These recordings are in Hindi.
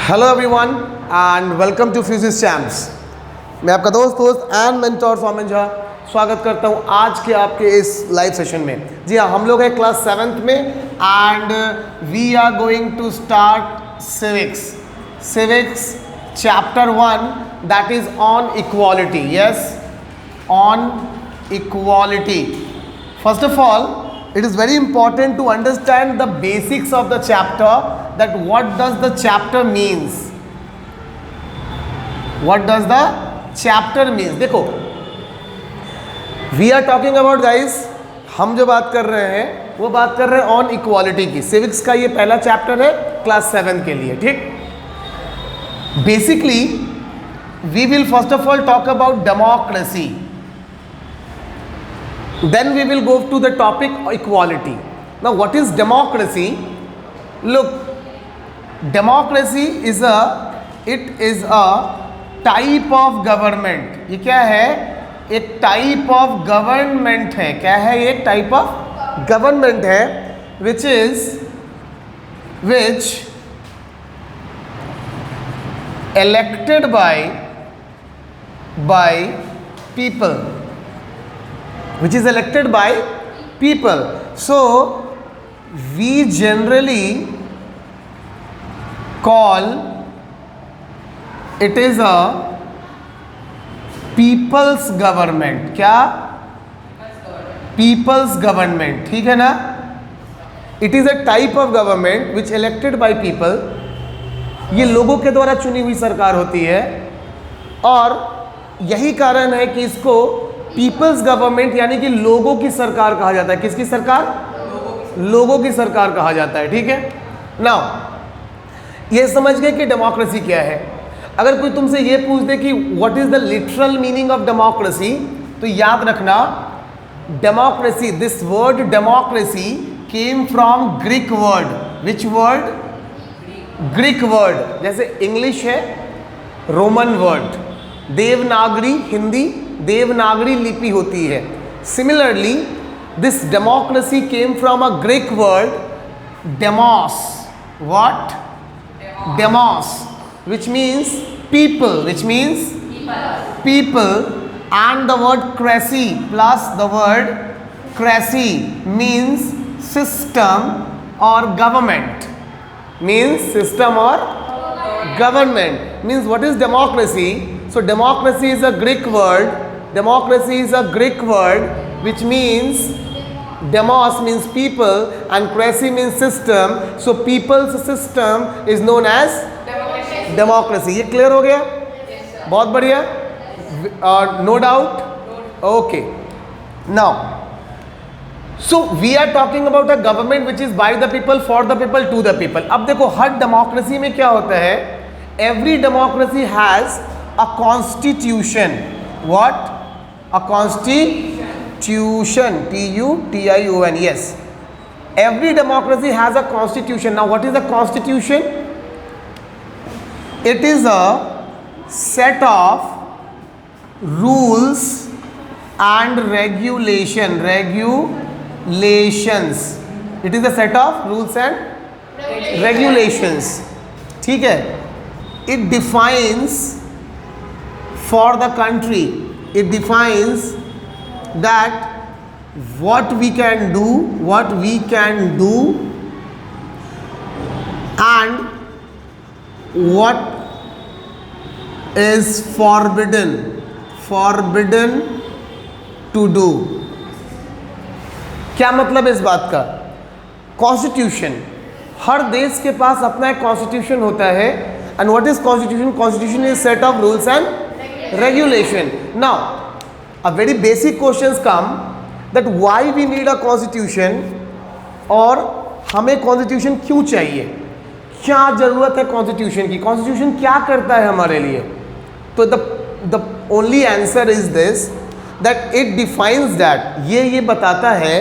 Hello everyone and welcome to fusis champs. मैं आपका दोस्त एंड मेंटोर सौमेन झा स्वागत करता हूं आज के आपके इस लाइव सेशन में। जी हाँ, हम लोग हैं क्लास 7th में and we are going to start civics chapter 1 that is on equality. Yes, on equality. First of all, it is very important to understand the basics of the chapter, that what does the chapter means. What does the chapter means? देखो, we are talking about guys, हम जो बात कर रहे हैं वो बात कर रहे हैं ऑन इक्वालिटी की। सिविक्स का ये पहला चैप्टर है क्लास 7 के लिए, ठीक। Basically we will first of all talk about democracy. Then we will go to the topic equality. Now what is democracy? Look, democracy is a type of government. ये क्या है? एक type of government है। क्या है ये? type of government है which elected by people. Which is elected by people. So we generally call it is a people's government. क्या? people's government, ठीक है ना? It is a type of government which elected by people. ये लोगों के द्वारा चुनी हुई सरकार होती है और यही कारण है कि इसको पीपल्स गवर्नमेंट यानी कि लोगों की सरकार कहा जाता है। किसकी सरकार? लोगों की सरकार कहा जाता है, ठीक है। नाउ ये समझ गए कि डेमोक्रेसी क्या है। अगर कोई तुमसे ये पूछ दे कि what is the literal meaning of democracy, तो याद रखना democracy, this word democracy came from Greek word. Which word? Greek word. जैसे इंग्लिश है रोमन वर्ड, देवनागरी हिंदी देवनागरी लिपि होती है। Similarly this democracy came from a Greek word demos. What? Demos, which means people, and the word cracy plus the word cracy means system or government. Means system or government. Means what is democracy? So democracy is a Greek word. Democracy is a Greek word which means demos means people and cracy means system. So people's system is known as democracy. ये clear हो गया? बहुत बढ़िया। No doubt? Okay. Now, so we are talking about a government which is by the people, for the people, to the people. अब देखो हर डेमोक्रेसी में क्या होता है? Every democracy has a constitution. What? A constitution. T-U-T-I-O-N. Yes. Every democracy has a constitution. Now what is the constitution? It is a set of rules and regulations. It is a set of rules and regulations. ठीक है? It defines for the country, it defines that what we can do and what is forbidden to do. क्या मतलब है इस बात का? कॉन्स्टिट्यूशन, हर देश के पास अपना एक कॉन्स्टिट्यूशन होता है। And what is constitution? Constitution is set of rules and regulation. Now a very basic questions come that why we need a constitution, और हमें कॉन्स्टिट्यूशन क्यों चाहिए, क्या जरूरत है कॉन्स्टिट्यूशन की, कॉन्स्टिट्यूशन क्या करता है हमारे लिए? तो the only answer is this, that it defines that, ये बताता है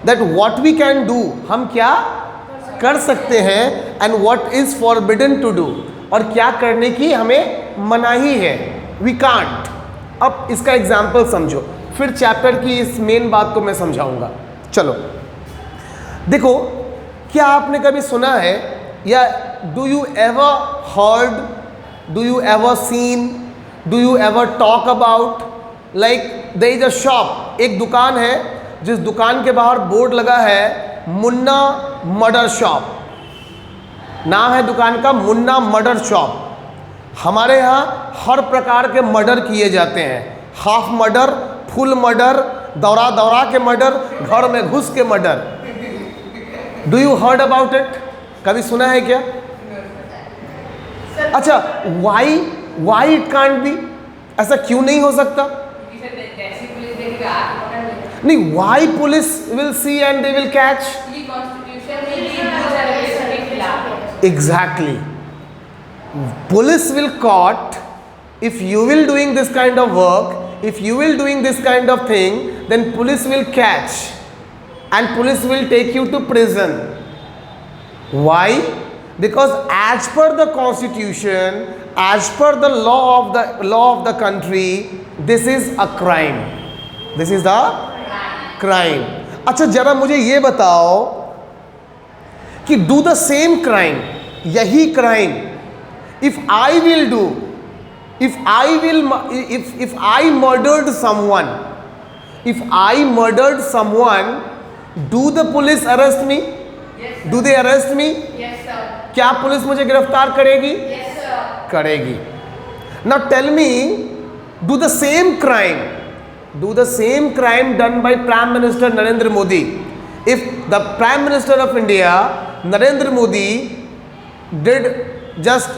that what we can do, हम क्या कर सकते हैं, and what is forbidden to do, और क्या करने की हमें मनाही है, we can't. अब इसका एग्जाम्पल समझो, फिर चैप्टर की इस मेन बात को मैं समझाऊंगा। चलो देखो, क्या आपने कभी सुना है या do you ever heard, do you ever seen, do you ever talk about, like there is a shop, एक दुकान है जिस दुकान के बाहर बोर्ड लगा है मुन्ना मर्डर शॉप, नाम है दुकान का मुन्ना मर्डर शॉप। हमारे यहाँ हर प्रकार के मर्डर किए जाते हैं, हाफ मर्डर, फुल मर्डर, दौरा दौरा के मर्डर, घर में घुस के murder. Do you heard about it? कभी सुना है क्या? अच्छा, वाई इट कांट बी, ऐसा क्यों नहीं हो सकता? नहीं, why police will see and they will catch. Exactly, police will caught if you will doing this kind of work, if you will doing this kind of thing, then police will catch and police will take you to prison. Why? Because as per the constitution, as per the law of the country, this is a crime, this is the crime. अच्छा, जरा मुझे ये बताओ कि do the same crime, यही crime if I will do, if I murdered someone, if I murdered someone, do the police arrest me? Yes, sir. Do they arrest me? Yes, sir. क्या पुलिस मुझे गिरफ्तार करेगी? Yes, sir. करेगी। Now tell me, do the same crime done by Prime Minister Narendra Modi. If the Prime Minister of India, Narendra Modi, did just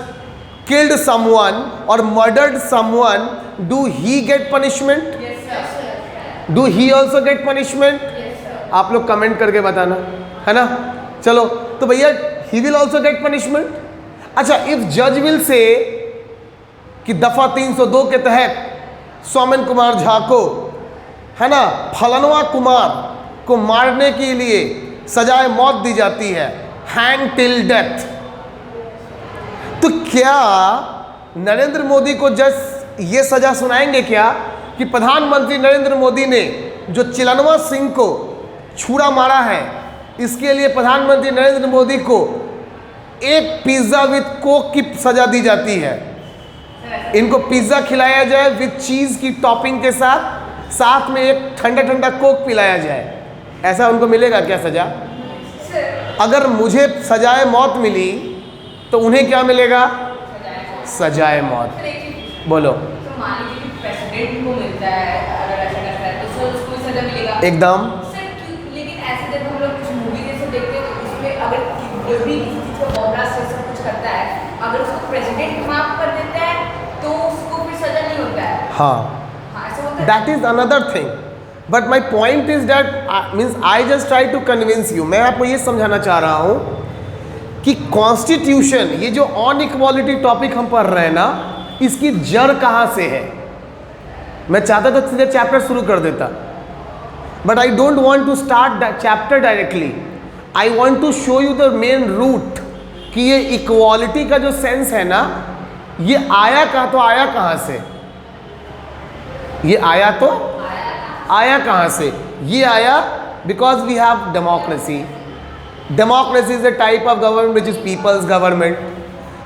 killed someone or murdered someone, do he get punishment? Yes, sir. Do he also get punishment? Yes, sir. आप लोग कमेंट करके बताना, है ना? चलो, तो भैया he will also get punishment. अच्छा, if judge will say कि दफा 302 के तहत सौमेन कुमार झा को, है ना, फलनवा कुमार को मारने के लिए सजाए मौत दी जाती है, हैंग टिल डेथ, तो क्या नरेंद्र मोदी को जज ये सजा सुनाएंगे क्या कि प्रधानमंत्री नरेंद्र मोदी ने जो चिलनवा सिंह को छुरा मारा है, इसके लिए प्रधानमंत्री नरेंद्र मोदी को एक पिज्ज़ा विद कोक की सजा दी जाती है? इनको पिज्ज़ा खिलाया जाए विद चीज़ की टॉपिंग के साथ में एक ठंडा ठंडा कोक पिलाया जाए, ऐसा उनको मिलेगा क्या सजा? अगर मुझे सजाए मौत मिली तो उन्हें क्या मिलेगा? सजाए मौत। बोलो। तो मान लीजिए कि प्रेसिडेंट को मिलता है अगर ऐसा करता है तो सर उसको सजा मिलेगा? एकदम। सर लेकिन ऐसे जब हम लोग कुछ मूवी जैसे देखते हैं तो उसमें अगर कोई भी किसी को बॉम्बरा से सब कुछ करता है, अगर उसको प्रेसिडेंट माफ कर देता है तो उसको फिर सजा नहीं होता है। हाँ, ऐसा होता है। That is another thing, but my point is that means I just try to convince you, मैं आपको ये समझाना चाह रहा हूँ कि कॉन्स्टिट्यूशन, ये जो अनइक्वालिटी टॉपिक हम पढ़ रहे हैं ना, इसकी जड़ कहाँ से है? मैं चाहता तो सीधे चैप्टर शुरू कर देता, but I don't want to start that chapter directly. I want to show you the main root कि ये इक्वालिटी का जो सेंस है ना, ये आया कहाँ से? ये आया कहाँ से? ये आया because we have democracy. Democracy is a type of government which is people's government.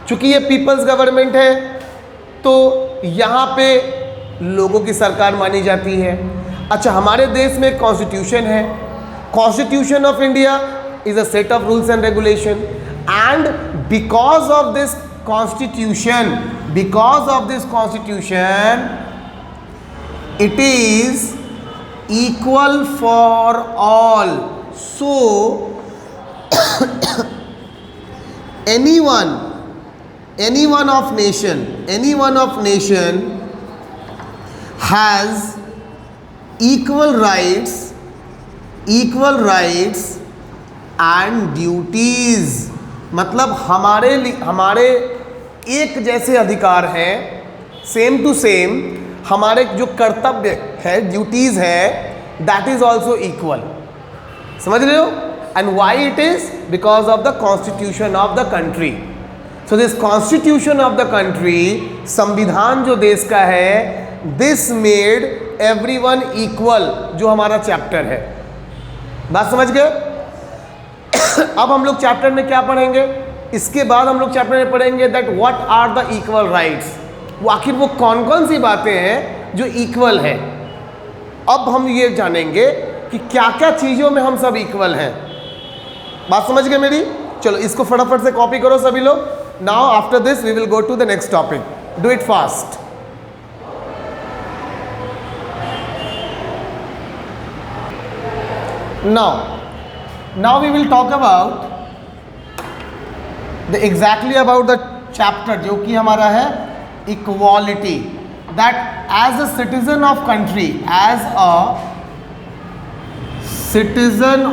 चूंकि ये पीपल्स गवर्नमेंट है तो यहाँ पे लोगों की सरकार मानी जाती है। अच्छा, हमारे देश में कॉन्स्टिट्यूशन है, constitution of India is a set of rules and regulation, and because of this constitution it is equal for all. So anyone of nation has equal rights and duties. मतलब हमारे एक जैसे अधिकार हैं, सेम टू सेम। हमारे जो कर्तव्य है, ड्यूटीज है, दैट इज ऑल्सो इक्वल। समझ रहे हो? And why it is? Because of the constitution of the country. So this constitution of the country, संविधान जो देश का है, दिस मेड एवरीवन इक्वल, जो हमारा चैप्टर है। बात समझ गए? अब हम लोग चैप्टर में क्या पढ़ेंगे? इसके बाद हम लोग चैप्टर में पढ़ेंगे that what are the equal rights, वो आखिर वो कौन कौन सी बातें हैं जो इक्वल है। अब हम ये जानेंगे कि क्या क्या चीज़ों में हम सब इक्वल हैं। बात समझ गए मेरी? चलो इसको फटाफट से कॉपी करो सभी लोग। Now after this we will go to the next topic, do it fast. now we will talk about exactly about the chapter जो कि हमारा है equality, that as a citizen of country, as a citizen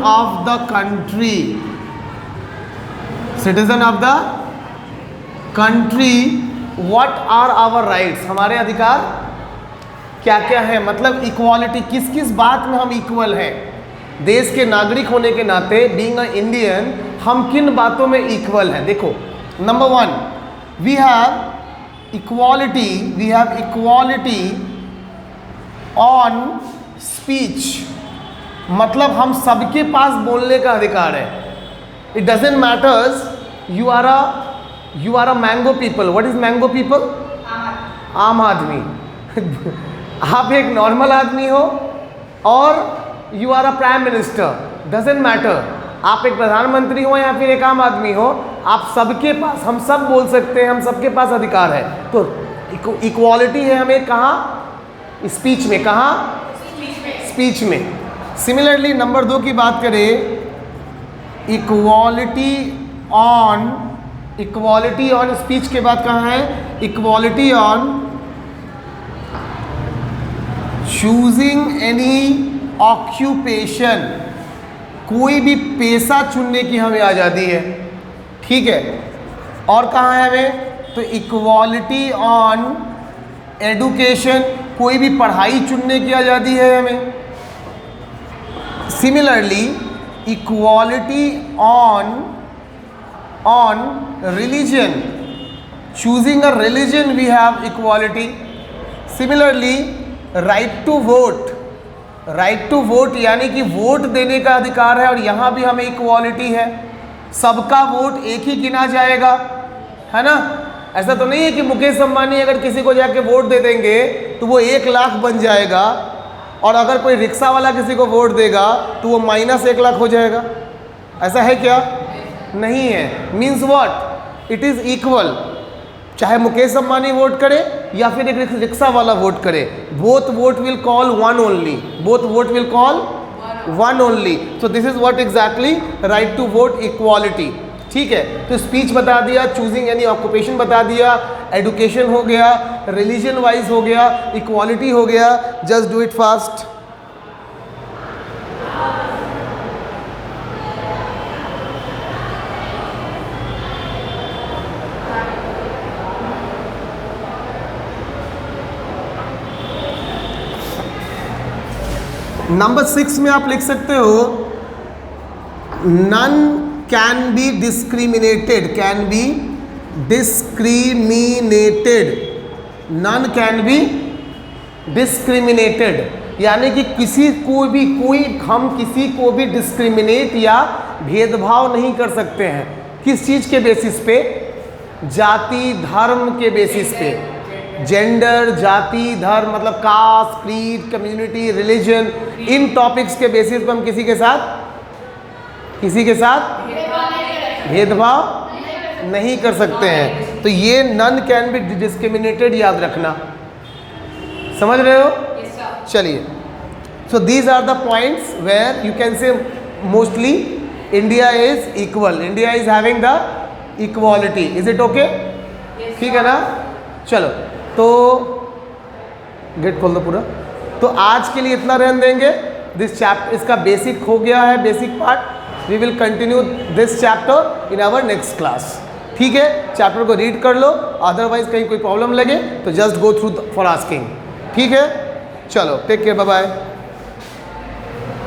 of the country, what are our rights, हमारे अधिकार क्या क्या है। मतलब इक्वालिटी, किस किस बात में हम इक्वल हैं। देश के नागरिक होने के नाते, बीइंग अ इंडियन, हम किन बातों में इक्वल हैं। देखो, number 1 we have equality on speech, मतलब हम सबके पास बोलने का अधिकार है। It doesn't matters you are a mango people. What is mango people? आम आदमी। आप एक नॉर्मल आदमी हो और you are a prime minister, doesn't matter. आप एक प्रधानमंत्री हो या फिर एक आम आदमी हो, आप सबके पास, हम सब बोल सकते हैं, हम सबके पास अधिकार है। तो इक्वालिटी है हमें कहाँ? स्पीच में। कहाँ? स्पीच में। सिमिलरली नंबर 2 की बात करें, इक्वालिटी ऑन स्पीच के बाद कहाँ है? Equality on choosing any occupation, कोई भी पेशा चुनने की हमें आज़ादी है। ठीक है। और कहाँ है हमें? तो इक्वालिटी ऑन एडुकेशन, कोई भी पढ़ाई चुनने की आज़ादी है हमें। Similarly equality on religion, choosing a religion we have equality. Similarly right to vote यानी कि वोट देने का अधिकार है, और यहाँ भी हमें इक्वालिटी है। सबका वोट एक ही गिना जाएगा, है ना। ऐसा तो नहीं है कि मुकेश अंबानी अगर किसी को जाके वोट दे देंगे तो वो 1 लाख बन जाएगा, और अगर कोई रिक्शा वाला किसी को वोट देगा तो वो -1 लाख हो जाएगा। ऐसा है क्या? नहीं है। Means what? It is equal. चाहे मुकेश अंबानी वोट करे या फिर एक रिक्शा वाला वोट करे, both vote will call one only. So this is what exactly right to vote equality. ठीक है। तो स्पीच बता दिया, चूजिंग यानी ऑक्यूपेशन बता दिया, एडुकेशन हो गया, रिलीजन वाइज हो गया, इक्वालिटी हो गया। Just do it fast. Number 6 में आप लिख सकते हो none can be discriminated, none can be discriminated, यानी कि हम किसी को भी डिस्क्रिमिनेट या भेदभाव नहीं कर सकते हैं। किस चीज़ के बेसिस पे? जाति धर्म के बेसिस पे। जेंडर, जाति, धर्म, मतलब कास्ट, क्रीड, कम्युनिटी, रिलीजन, इन टॉपिक्स के बेसिस पे हम किसी के साथ भेदभाव नहीं कर सकते हैं। तो ये नन कैन बी डिस्क्रिमिनेटेड याद रखना। समझ रहे हो? चलिए, so these are the points where you can say mostly India is equal, India is having the equality. Is it okay? ठीक है ना। चलो, तो गेट खोल दो पूरा। तो आज के लिए इतना रहने देंगे। दिस चैप्टर, इसका बेसिक हो गया है, basic part. We will continue this chapter in our next class. ठीक है। चैप्टर को रीड कर लो, अदरवाइज कहीं कोई प्रॉब्लम लगे तो just go through for asking. ठीक है। चलो, टेक केयर, बाय बाय।